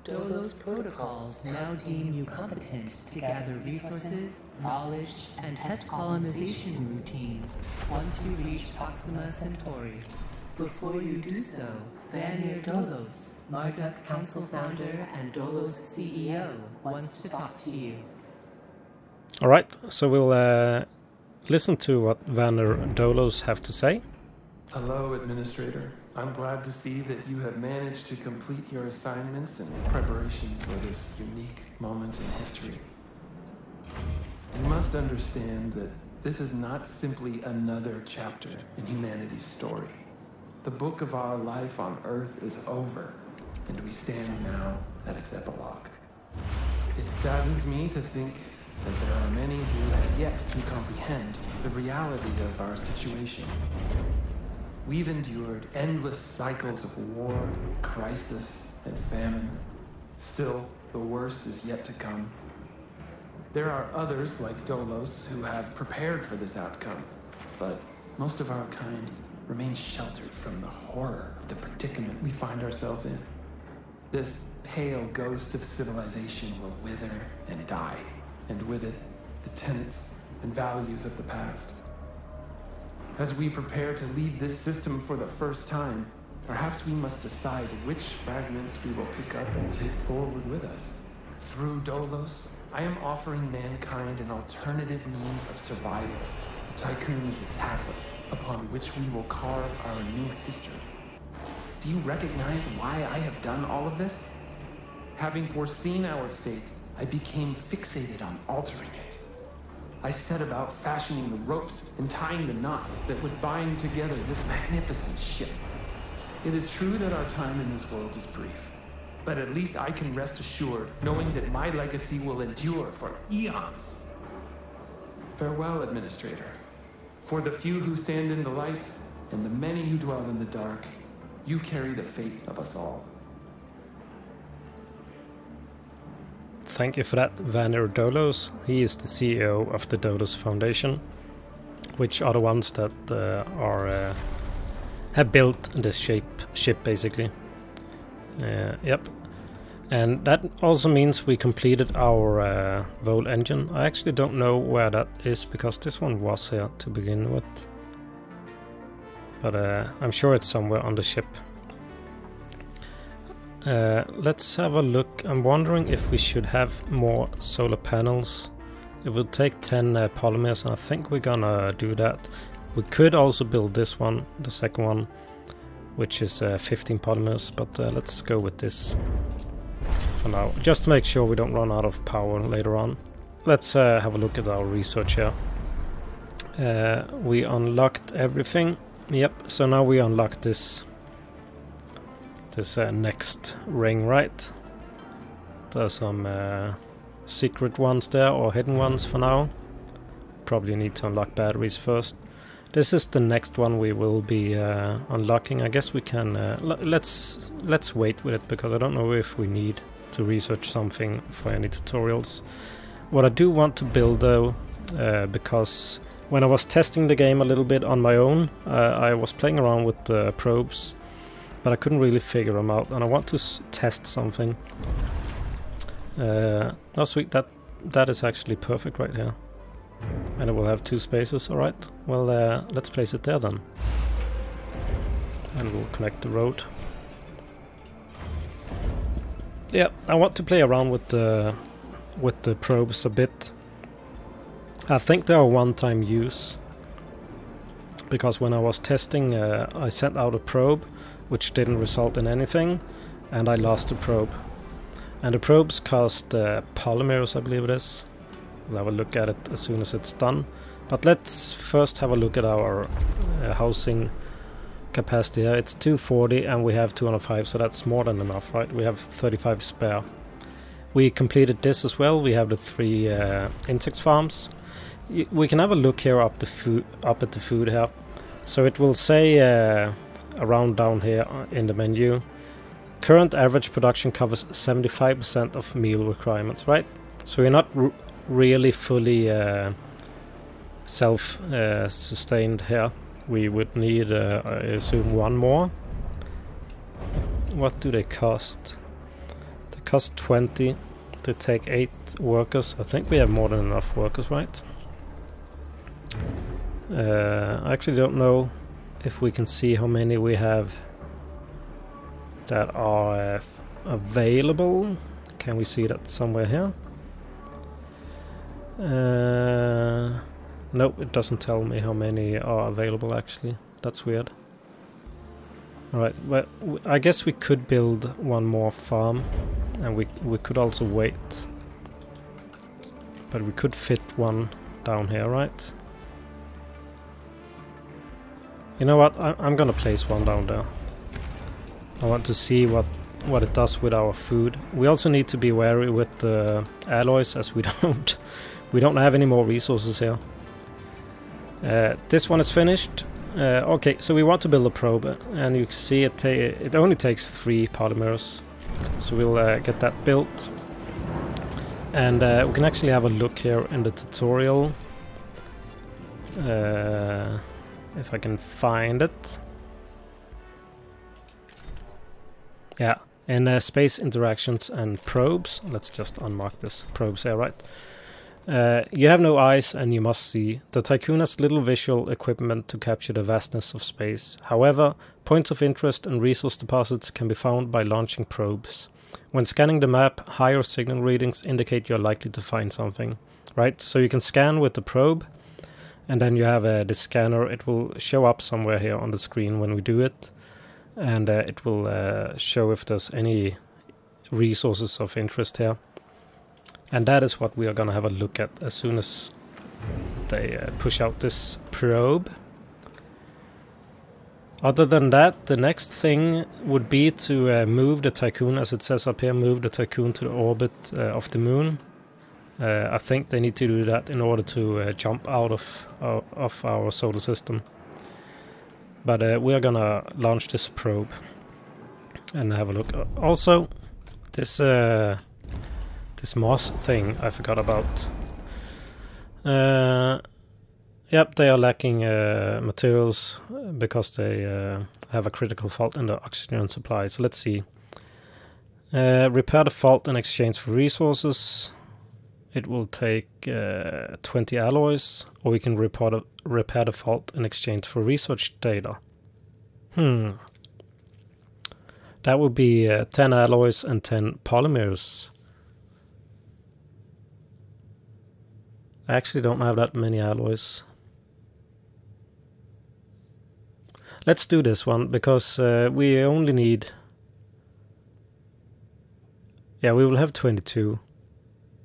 Dolos protocols now deem you competent to gather resources, knowledge, and test colonization routines once you reach Proxima Centauri. Before you do so, Vanir Dolos, Marduk Council founder and Dolos CEO, wants to talk to you. Alright, so we'll listen to what Vanir Dolos have to say. Hello, Administrator. I'm glad to see that you have managed to complete your assignments in preparation for this unique moment in history. You must understand that this is not simply another chapter in humanity's story. The book of our life on Earth is over, and we stand now at its epilogue. It saddens me to think that there are many who have yet to comprehend the reality of our situation. We've endured endless cycles of war, crisis, and famine. Still, the worst is yet to come. There are others like Dolos who have prepared for this outcome, but most of our kind remain sheltered from the horror of the predicament we find ourselves in. This pale ghost of civilization will wither and die, and with it, the tenets and values of the past. As we prepare to leave this system for the first time, perhaps we must decide which fragments we will pick up and take forward with us. Through Dolos, I am offering mankind an alternative means of survival. The Tycoon is a tablet upon which we will carve our new history. Do you recognize why I have done all of this? Having foreseen our fate, I became fixated on altering it. I set about fashioning the ropes and tying the knots that would bind together this magnificent ship. It is true that our time in this world is brief, but at least I can rest assured knowing that my legacy will endure for eons. Farewell, Administrator. For the few who stand in the light and the many who dwell in the dark, you carry the fate of us all. Thank you for that, Vanir Dolos. He is the CEO of the Dolos Foundation, which are the ones that have built this ship basically. Yep. And that also means we completed our Vol engine. I actually don't know where that is because this one was here to begin with. But I'm sure it's somewhere on the ship. Let's have a look. I'm wondering if we should have more solar panels. It will take 10 polymers, and I think we're gonna do that. We could also build this one, the second one, which is 15 polymers, but let's go with this for now, just to make sure we don't run out of power later on. Let's have a look at our research here. We unlocked everything. Yep, so now we unlock this next ring, right? There's some secret ones there, or hidden ones for now. Probably need to unlock batteries first. This is the next one we will be unlocking. I guess we can let's wait with it because I don't know if we need to research something for any tutorials. What I do want to build though, because when I was testing the game a little bit on my own, I was playing around with the probes, but I couldn't really figure them out, and I want to test something. Oh sweet, that is actually perfect right here. And it will have 2 spaces, alright. Well, let's place it there then. And we'll connect the road. Yeah, I want to play around with the probes a bit. I think they are one-time use. Because when I was testing, I sent out a probe, which didn't result in anything, and I lost the probe. And the probes cost polymers, I believe it is. We'll have a look at it as soon as it's done. But let's first have a look at our housing capacity here. It's 240 and we have 205, so that's more than enough, right? We have 35 spare. We completed this as well. We have the 3 insect farms. We can have a look here up at the food here. So it will say around down here in the menu, current average production covers 75% of meal requirements, right? So we're not really fully self-sustained here. We would need, I assume, 1 more. What do they cost? They cost 20 to take 8 workers. I think we have more than enough workers, right? I actually don't know if we can see how many we have that are available. Can we see that somewhere here? Nope, it doesn't tell me how many are available actually. That's weird. Alright, well, I guess we could build 1 more farm, and we could also wait. But we could fit 1 down here, right? You know what? I'm gonna place 1 down there. I want to see what it does with our food. We also need to be wary with the alloys, as we don't have any more resources here. This one is finished. Okay, so we want to build a probe, and you can see it only takes 3 polymers. So we'll get that built. And we can actually have a look here in the tutorial. If I can find it. Yeah, in space interactions and probes. Let's just unmark this. Probes here, right? You have no eyes and you must see. The Tycoon has little visual equipment to capture the vastness of space. However, points of interest and resource deposits can be found by launching probes. When scanning the map, higher signal readings indicate you're likely to find something. Right? So you can scan with the probe, and then you have this scanner. It will show up somewhere here on the screen when we do it. And it will show if there's any resources of interest here. And that is what we are going to have a look at as soon as they push out this probe. Other than that, the next thing would be to move the Tycoon, as it says up here, move the Tycoon to the orbit of the moon. I think they need to do that in order to jump out of our solar system. But we are gonna launch this probe and have a look. Also, this moss thing I forgot about. Yep, they are lacking materials because they have a critical fault in the oxygen supply. So let's see. Repair the fault in exchange for resources. It will take 20 alloys, or we can repair the fault in exchange for research data. That would be 10 alloys and 10 polymers. I actually don't have that many alloys. Let's do this one, because we only need... Yeah, we will have 22.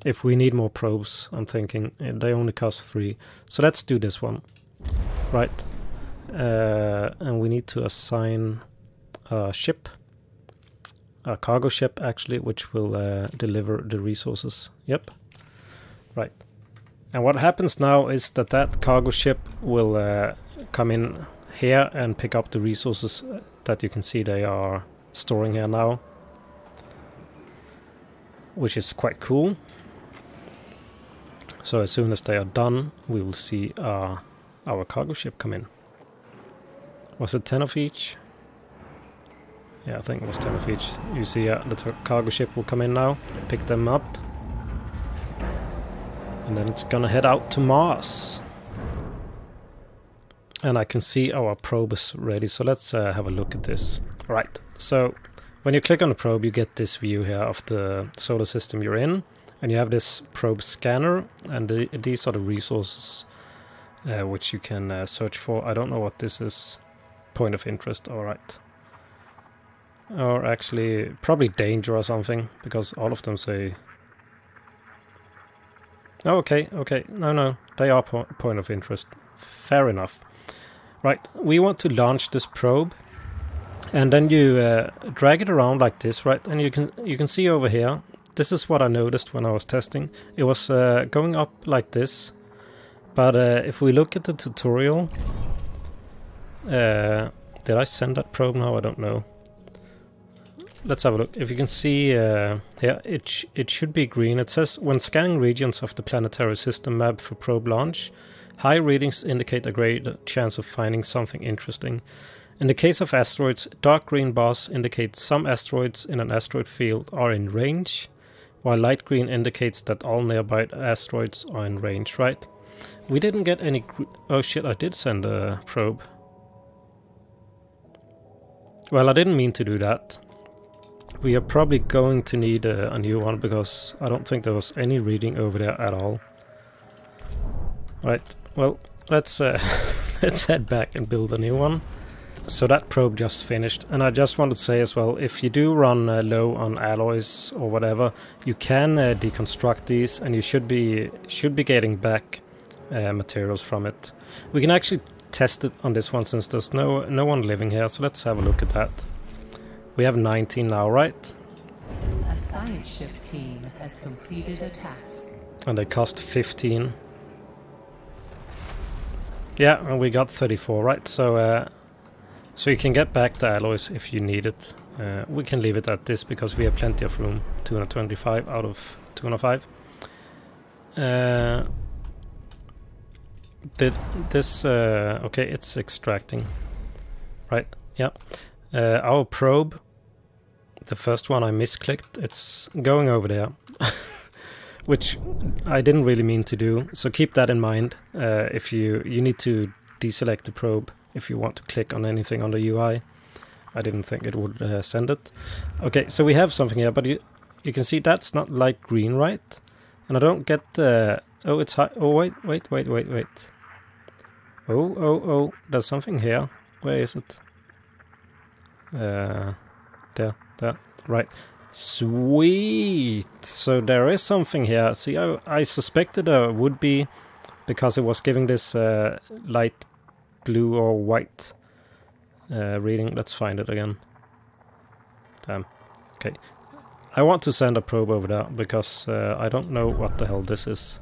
If we need more probes, I'm thinking. They only cost 3. So let's do this one. Right. And we need to assign a ship. A cargo ship, actually, which will deliver the resources. Yep. Right. And what happens now is that cargo ship will come in here and pick up the resources that you can see they are storing here now. Which is quite cool. So as soon as they are done, we will see our cargo ship come in. Was it 10 of each? Yeah, I think it was 10 of each. You see the cargo ship will come in now, pick them up. And then it's gonna head out to Mars. And I can see our probe is ready, so let's have a look at this. Right, so when you click on the probe, you get this view here of the solar system you're in. And you have this probe scanner, and these are the resources which you can search for. I don't know what this is. Point of interest, alright. Or actually, probably danger or something, because all of them say... Oh, okay, no, they are point of interest. Fair enough. Right, we want to launch this probe, and then you drag it around like this, right? And you can see over here, this is what I noticed when I was testing. It was going up like this, but if we look at the tutorial, did I send that probe now? I don't know. Let's have a look. If you can see here, it should be green. It says, when scanning regions of the planetary system mapped for probe launch, high readings indicate a greater chance of finding something interesting. In the case of asteroids, dark green bars indicate some asteroids in an asteroid field are in range, while light green indicates that all nearby asteroids are in range, right? We didn't get any... Oh shit, I did send a probe. Well, I didn't mean to do that. We are probably going to need a new one, because I don't think there was any reading over there at all. Right, well, let's let's head back and build a new one. So that probe just finished, and I just want to say as well, if you do run low on alloys or whatever, you can deconstruct these, and you should be getting back materials from it. We can actually test it on this one since there's no one living here, so let's have a look at that. We have 19 now, right? A science ship team has completed a task. And they cost 15. Yeah, and we got 34, right? So so you can get back the alloys if you need it. We can leave it at this because we have plenty of room. 225 out of 205. Okay, it's extracting. Right, yeah. Our probe, the first one I misclicked, it's going over there. Which I didn't really mean to do, so keep that in mind. If you need to deselect the probe if you want to click on anything on the UI. I didn't think it would send it. Okay, so we have something here, but you can see that's not light green, right? And I don't get the... Oh, it's high... Oh, wait. Oh, there's something here. Where is it? There, right. Sweet! So there is something here. See, I suspected there would be, because it was giving this light blue or white reading. Let's find it again. Damn. Okay. I want to send a probe over there, because I don't know what the hell this is.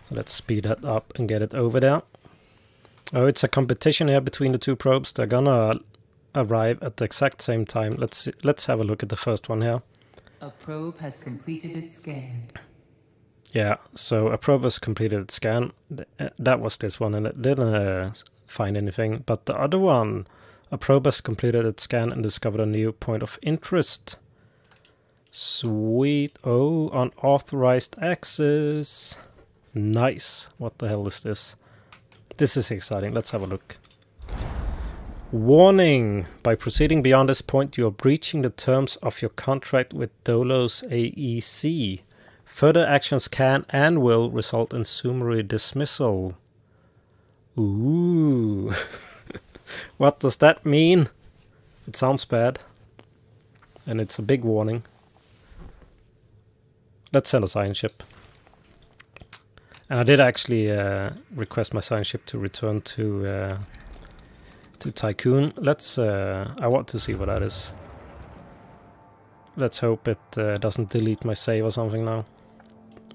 So let's speed that up and get it over there. Oh, it's a competition here between the two probes. They're gonna arrive at the exact same time. Let's have a look at the first one here. A probe has completed its scan. Yeah, so a probe has completed its scan. That was this one, and it didn't find anything. But the other one, a probe has completed its scan and discovered a new point of interest. Sweet. Oh, unauthorized access. Nice. What the hell is this? This is exciting. Let's have a look. Warning! By proceeding beyond this point, you are breaching the terms of your contract with Dolos AEC. Further actions can and will result in summary dismissal. Ooh. What does that mean? It sounds bad. And it's a big warning. Let's send a science ship. And I did actually request my science ship to return to Tycoon. Let's... I want to see what that is. Let's hope it doesn't delete my save or something now.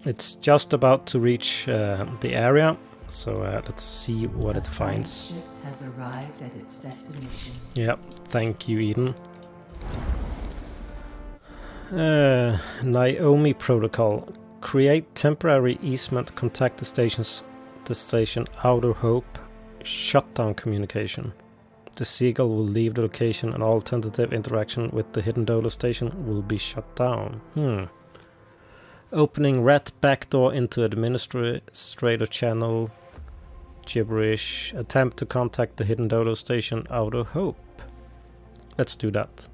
It's just about to reach the area, so let's see what it finds. The ship has arrived at its destination. Yep, thank you, Eden. Naomi Protocol. Create temporary easement, contact the station Outer Hope, shut down communication. The Seagull will leave the location and all tentative interaction with the hidden Dolos station will be shut down. Opening rat backdoor into administrator channel. Gibberish. Attempt to contact the hidden Dolos station Outer Hope. Let's do that.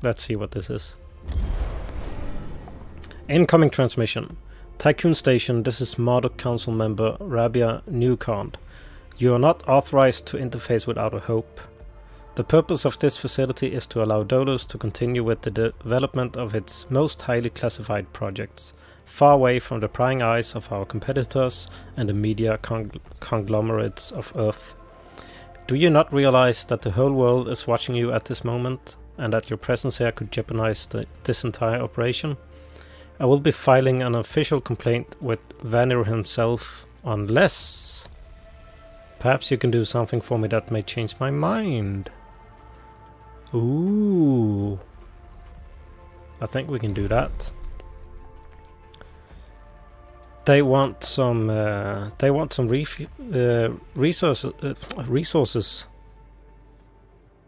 Let's see what this is. Incoming transmission. Tycoon Station, this is Marduk Council member Rabia Newcond. You are not authorized to interface with Outer Hope. The purpose of this facility is to allow Dolos to continue with the development of its most highly classified projects. far away from the prying eyes of our competitors and the media conglomerates of Earth. Do you not realize that the whole world is watching you at this moment, and that your presence here could jeopardize this entire operation? I will be filing an official complaint with Vanir himself, unless perhaps you can do something for me that may change my mind. Ooh, I think we can do that. They want some resources.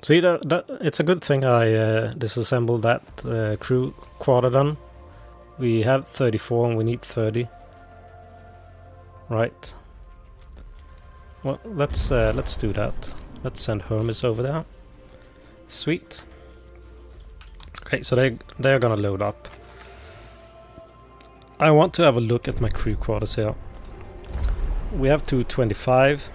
See, that it's a good thing I disassembled that crew quarter then. We have 34 and we need 30. Right. Well, let's do that. Let's send Hermes over there. Sweet. Okay, so they're gonna load up. I want to have a look at my crew quarters here. We have 225.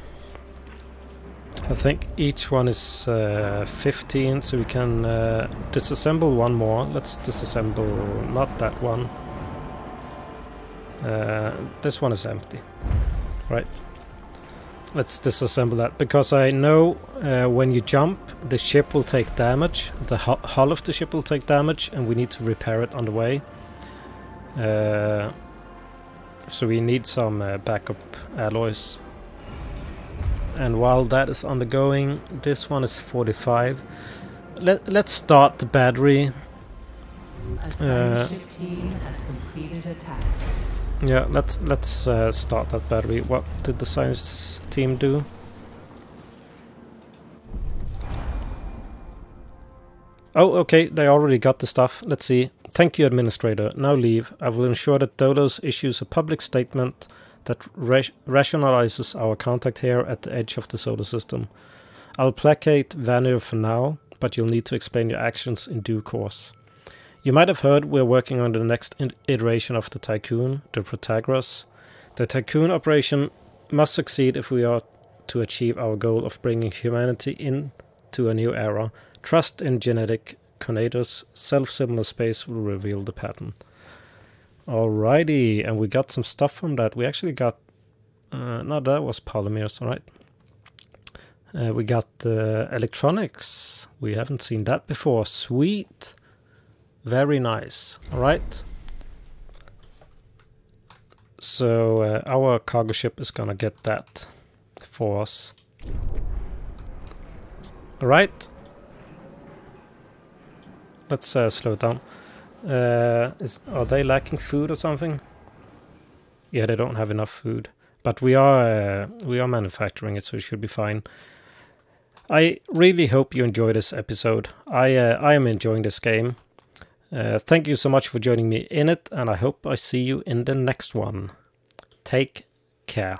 I think each one is 15, so we can disassemble one more. Let's disassemble not that one. This one is empty. Right. Let's disassemble that, because I know when you jump, the ship will take damage. The hull of the ship will take damage, and we need to repair it on the way. So we need some backup alloys. And while that is undergoing, this one is 45. Let's start the battery. A ship team has completed a task. Yeah, let's start that battery. What did the science team do? Oh, okay, they already got the stuff. Let's see. Thank you, Administrator. Now leave. I will ensure that Dolos issues a public statement that rationalizes our contact here at the edge of the solar system. I'll placate Vanir for now, but you'll need to explain your actions in due course. You might have heard we're working on the next iteration of the Tycoon, the Protagoras. The Tycoon operation must succeed if we are to achieve our goal of bringing humanity into a new era. Trust in genetic connators. Self-similar space will reveal the pattern. Alrighty, and we got some stuff from that. We actually got... no, that was polymers, alright. We got electronics. We haven't seen that before. Sweet! Very nice. Alright. So our cargo ship is gonna get that for us. Alright. Let's slow it down. Are they lacking food or something? Yeah, they don't have enough food. But we are manufacturing it, so it should be fine. I really hope you enjoy this episode. I am enjoying this game. Thank you so much for joining me in it, and I hope I see you in the next one. Take care.